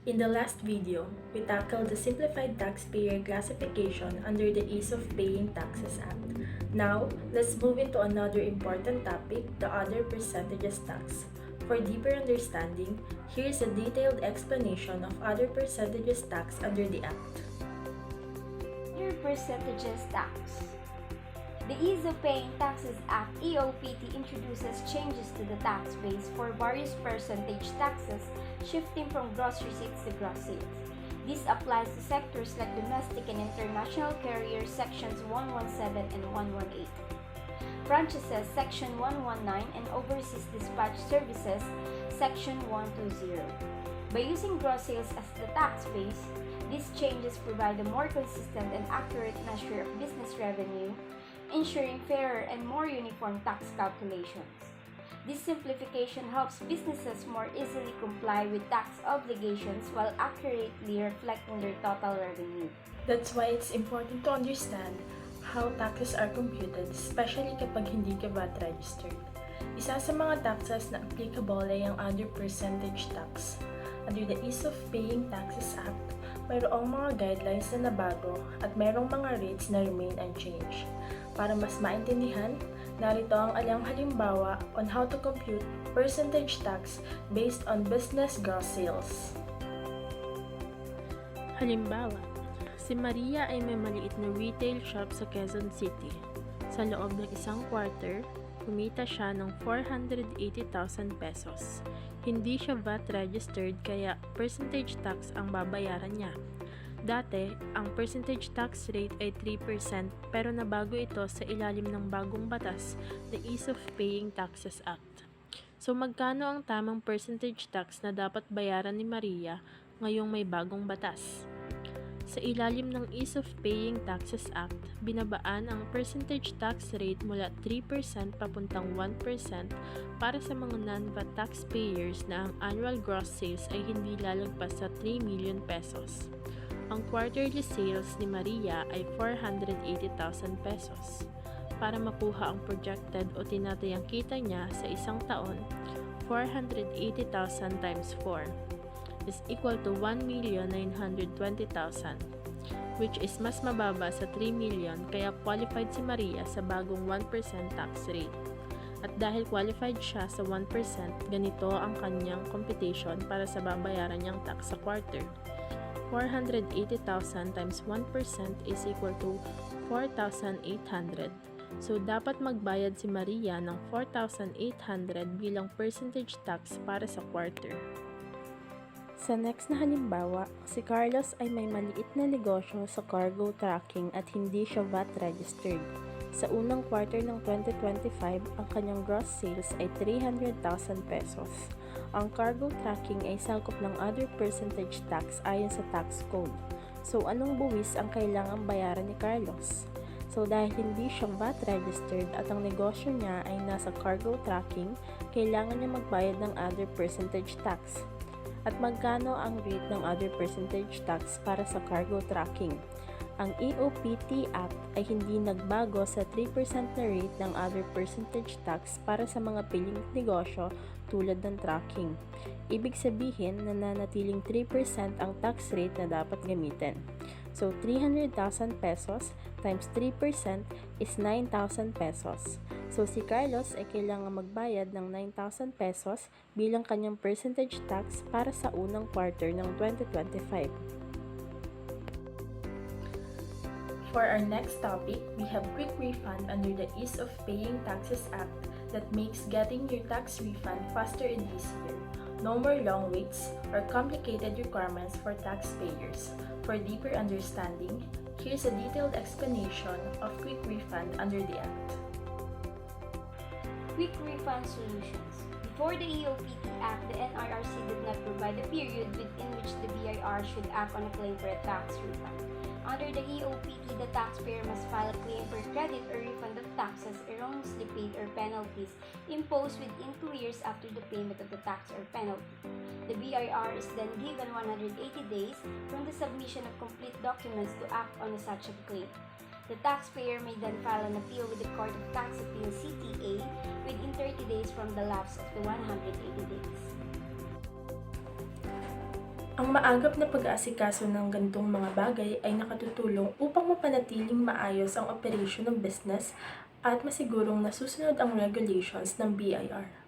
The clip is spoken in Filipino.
In the last video, we tackled the simplified taxpayer classification under the Ease of Paying Taxes Act. Now, let's move into another important topic, the other percentages tax. For deeper understanding, here's a detailed explanation of other percentages tax under the Act. Other percentages tax. The Ease of Paying Taxes Act (EOPT) introduces changes to the tax base for various percentage taxes, shifting from gross receipts to gross sales. This applies to sectors like domestic and international carriers sections 117 and 118, franchises section 119, and overseas dispatch services section 120. By using gross sales as the tax base, these changes provide a more consistent and accurate measure of business revenue, ensuring fairer and more uniform tax calculations. This simplification helps businesses more easily comply with tax obligations while accurately reflecting their total revenue. That's why it's important to understand how taxes are computed, especially kapag hindi ka VAT registered. Isa sa mga taxes na applicable ay ang other percentage tax. Under the Ease of Paying Taxes Act, mayroong mga guidelines na nabago at mayroong mga rates na remain unchanged. Para mas maintindihan, narito ang alang halimbawa on how to compute percentage tax based on business gross sales. Halimbawa, si Maria ay may maliit na retail shop sa Quezon City. Sa loob ng isang quarter, kumita siya ng 480,000 pesos. Hindi siya VAT registered kaya percentage tax ang babayaran niya. Dati, ang percentage tax rate ay 3% pero nabago ito sa ilalim ng bagong batas, the Ease of Paying Taxes Act. So magkano ang tamang percentage tax na dapat bayaran ni Maria ngayong may bagong batas? Sa ilalim ng Ease of Paying Taxes Act, binabaan ang percentage tax rate mula 3% papuntang 1% para sa mga non-VAT taxpayers na ang annual gross sales ay hindi lalagpas sa 3 million pesos. Ang quarterly sales ni Maria ay 480,000 pesos. Para makuha ang projected o tinatayang kita niya sa isang taon, 480,000 times 4 is equal to 1,920,000, which is mas mababa sa 3 million kaya qualified si Maria sa bagong 1% tax rate. At dahil qualified siya sa 1%, ganito ang kanyang computation para sa babayaran niyang tax sa quarter. 480,000 times 1% is equal to 4,800. So, dapat magbayad si Maria ng 4,800 bilang percentage tax para sa quarter. Sa next na halimbawa, si Carlos ay may maliit na negosyo sa cargo tracking at hindi siya VAT registered. Sa unang quarter ng 2025, ang kanyang gross sales ay 300,000 pesos. Ang cargo tracking ay sakop ng other percentage tax ayon sa tax code. So, anong buwis ang kailangang bayaran ni Carlos? So, dahil hindi siyang VAT registered at ang negosyo niya ay nasa cargo tracking, kailangan niya magbayad ng other percentage tax. At magkano ang rate ng other percentage tax para sa cargo tracking? Ang EOPT Act ay hindi nagbago sa 3% na rate ng other percentage tax para sa mga piling negosyo tulad ng tracking. Ibig sabihin na nanatiling 3% ang tax rate na dapat gamitin. So, 300,000 pesos times 3% is 9,000 pesos. So, si Carlos ay kailangan magbayad ng 9,000 pesos bilang kanyang percentage tax para sa unang quarter ng 2025. For our next topic, we have quick refund under the Ease of Paying Taxes Act that makes getting your tax refund faster and easier. No more long waits or complicated requirements for taxpayers. For deeper understanding, here's a detailed explanation of quick refund under the Act. Quick refund solutions. Before the EOPT Act, the NRRC did not provide a period within which the BIR should act on a claim for a tax refund. Under the EOPT, the taxpayer must file a claim for credit or refund of taxes erroneously paid or penalties imposed within 2 years after the payment of the tax or penalty. The BIR is then given 180 days from the submission of complete documents to act on such a claim. The taxpayer may then file an appeal with the Court of Tax Appeal (CTA) within 30 days from the lapse of the 180 days. Ang maagap na pag-aasikaso ng ganitong mga bagay ay nakatutulong upang mapanatiling maayos ang operasyon ng business at masigurong nasusunod ang regulations ng BIR.